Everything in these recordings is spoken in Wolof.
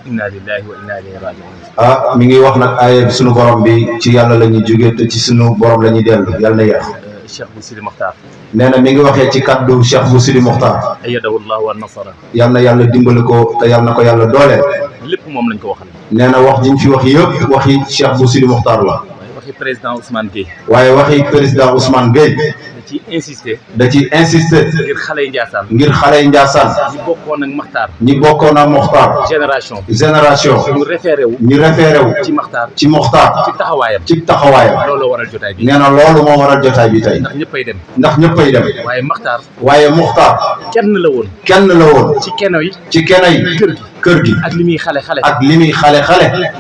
inna lillahi wa inna ilayhi raji'un. mi ngi wax nag aaya bi sunu borom bi ci yàlla la ñuy jógee te ci sunu borom la ñuy dellu yàlla na yeex. Cheikh Bou Sidi Mokhtar. nee na mi ngi waxee ci kaddu Cheikh Bou Sidi Mokhtar. ayyadahu Allahu wa nasara. yal na yàlla dimbali ko te yal na ko yàlla dooleel. lépp moom lañ ko waxal. nee na wax jiñ fi wax yëpp waxi Cheikh Bou Sidi Mokhtar la. waxi président Ousmane Gueye. waaye waxi président Ousmane Gueye. da ciy insister. da ciy insister. ngir xale yi Ndiassane. ngir xale yi Ndiassane. ñi bokkoon ak Makhtar. ñi bokkoon ak Mokhtar. génération. ñu référé wu. ci Makhtar. ci Mokhtar. ci taxawaayam. loolu waral jotaay bi. nee na loolu moo waral jotaay bi tey. ndax ñëppay dem. waaye Makhtar. kenn la woon. ci keno yi. kër gi. ak li muy xale.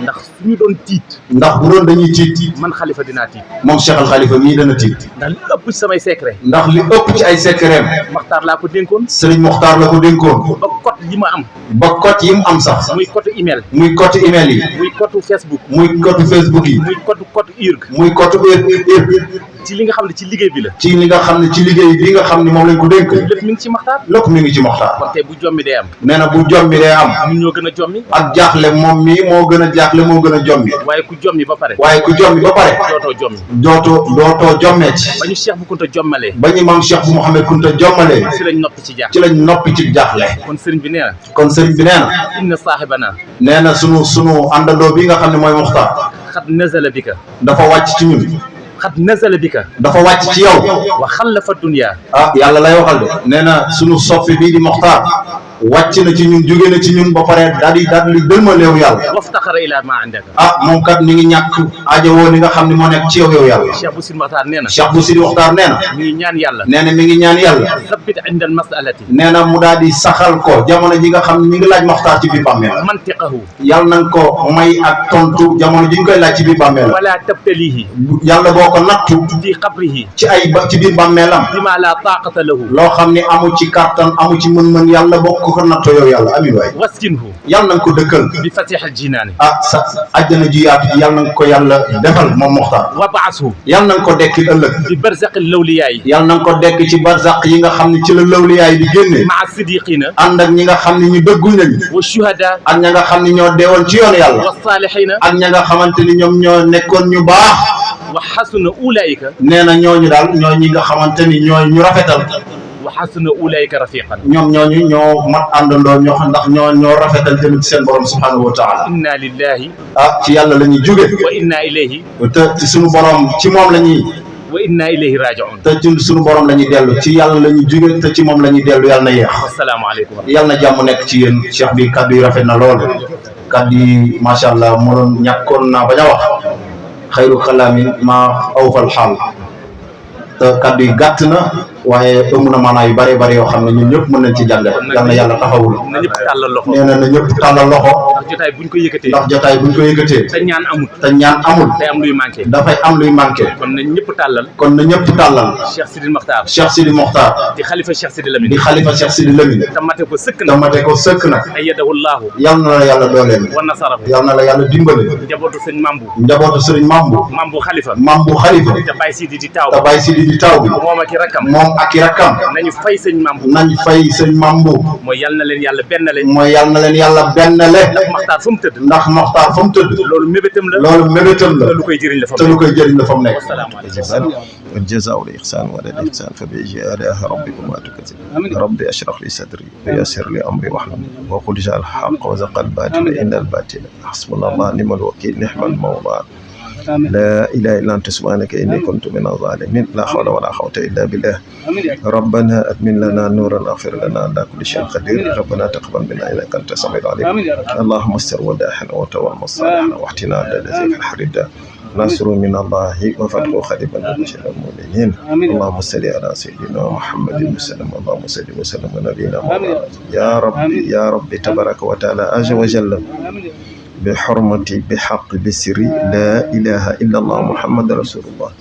ndax suñu doon tiit. ndax bu doon dañuy tiit. man xalifa dinaa tiit. moom Cheikh Al Khalifa mii dana tiit. ndax li ëpp ci samay secret. ndax li ëpp ci ay secret. Makhtar laa ko dénkoon. Serigne Mokhtar la ko dénkoon. ba code yi ma am. ba code yi mu am sax. muy code email. yi. muy code Facebook. muy code Facebook yi. muy code URG. muy code URG. ci li nga xam ne ci liggéey bi la. ci li nga xam ne ci liggéey bi nga xam ne moom lañ ko dénk. lépp mi ngi ci Makhtar. lépp mi ngi ci Mokhtar. kon tey bu jommi day am. nee na bu jommi day am. ñun ñoo gën a jommi. ak jaaxle moom mii moo gën a jaaxle moo gën a jommi. waaye ku jommi ba pare. dootoo jommi. dootoo jommee ci. ba ñu Cheikh bu Kunta jommalee. ba ñu maam Cheikh bu Mouhamed Kunta jommalee. ci lañ noppi ci jaaxle. kon sëriñ bi nee na. inna saahibana. nee na sunu àndandoo bi nga xam ne mooy Mokhtar. xat nazala bika. dafa wàcc ci ñun. dafa wàcc ci yow. wa xallafa dunya. yàlla lay waxal de. nee na sunu soppi bii di Mokhtar. wàcc na ci ñun jóge na ci ñun ba pare daal di dëlmaleew yàlla. waftaxara ila ma indaka. moom kat mi ngi ñàkk aajowoo li nga xam ne moo nekk ci yow yàlla. Cheikh Bou Sidi Mokhtar nee na. mi ngi ñaan yàlla. sabbit inda al masalati. nee na mu daal di saxal ko jamono ji nga xam ne mi ngi laaj Mokhtar ci biir bàmmeel. mantiqahu. yàlla na nga ko may ak tontu jamono ji ñu koy laaj ci biir bàmmeel. wala tabtalihi. yàlla boo ko nattu. fi qabrihi. ci biir bàmmeelam. bima la taqata lahu. loo xam ne amu ci kattan amu ci mën-mën yàlla bokk ko nattoo yow yàlla amiin waay. waskinhu. yàlla na nga ko dëkkal. bi fatihil jinaani. sa àjjana ji yaatu ji yàlla na nga ko yàlla defal moom Mokhtar. wa ba'ashu. yàlla na nga ko dekki ëllëg. bi barzaqil lawliyaay. yàlla na nga ko dekk ci barzaq yi nga xam ne ci la lawliyaay di génne. ma'a sidiqina. ànd ak ñi nga xam ne ñu dëggu nañ. wa shuhada. ak ña nga xam ne ñoo deewoon ci yoon yàlla. wa salihina. ak ña nga xamante ni ñoom ñoo nekkoon ñu baax. wa hasuna ulaika. nee na ñooñu daal ñoo ñi nga xamante ni ñooy ñu rafetal. wa hasuna ulaika rafiqan. ñoom ñooñu ñoo mat àndandoo ñoo rafetal jëm ci seen borom subhanahu wa taala. inna lillahi. ci yàlla la ñuy jóge. wa inna ilayhi. te ci sunu borom ci moom la ñuy. wa inna ilayhi raji'un. te ci sunu borom la ñuy dellu ci yàlla la ñuy jóge te ci moom la ñuy dellu yàlla na yeex. asalaamaaleykum. yàlla na jàmm nekk ci yéen cheikh bi kaddu yi rafet na lool. kaddu yi macha allah moo doon ñàkkoon naa bañ a wax. xayru kalaamin maa awfal xaal. te kaddu yi gàtt na waaye ëmb na maanaa yu bëree bëri yoo xam ne ñun ñëpp mën nañ ci jàngat. yal na yàlla taxawul. na ñëpp tàllal loxo. nee na ñëpp tàllal loxo. ndax jotaay buñ ko yëkkatee. te ñaan amul. day am luy manqué. dafay am luy manqué. kon na ñëpp tàllal. Cheikh Sidi Mokhtar. di xalifa Cheikh Sidi Lamine. te mate ko sëkk nag. ayyadahu Allahu. yal na la yàlla dooleel. wa nasarahu. yal na la yàlla dimbale. njabootu sëñ Mambu. Mambu Khalifa. te Baye Sidi di taaw bi. moom ak i rakkam. nañu fay sëñ Mambu. mooy yal na leen yàlla bennale. ndax Mokhtar fa mu tëdd. loolu mébétam la. te lu koy jëriñ la fa mu nekk. asalaamaaleykum. والجزاء والإحسان ولا الإحسان فبأي آلاء ربكما تكذب ربي أشرح لي صدري ويسر لي أمري واحلل وقل جاء الحق وزق الباطل إن الباطل حسبنا الله نعم الوكيل نعم المولى لا إله إلا أنت سبحانك إني كنت من الظالمين لا حول ولا قوة إلا بالله ربنا أتمن لنا نورا اغفر لنا على كل شيء قدير ربنا تقبل منا إنك أنت السميع العليم اللهم استر وداحنا وتول مصالحنا واحتنا على الذي في الحريد نصر من الله وفتح خليفا لبشر المؤمنين اللهم صل على سيدنا محمد وسلم اللهم صل وسلم على نبينا محمد يا ربي تبارك وتعالى عز وجل بحرمتي بحق بسر لا إله إلا الله محمد رسول الله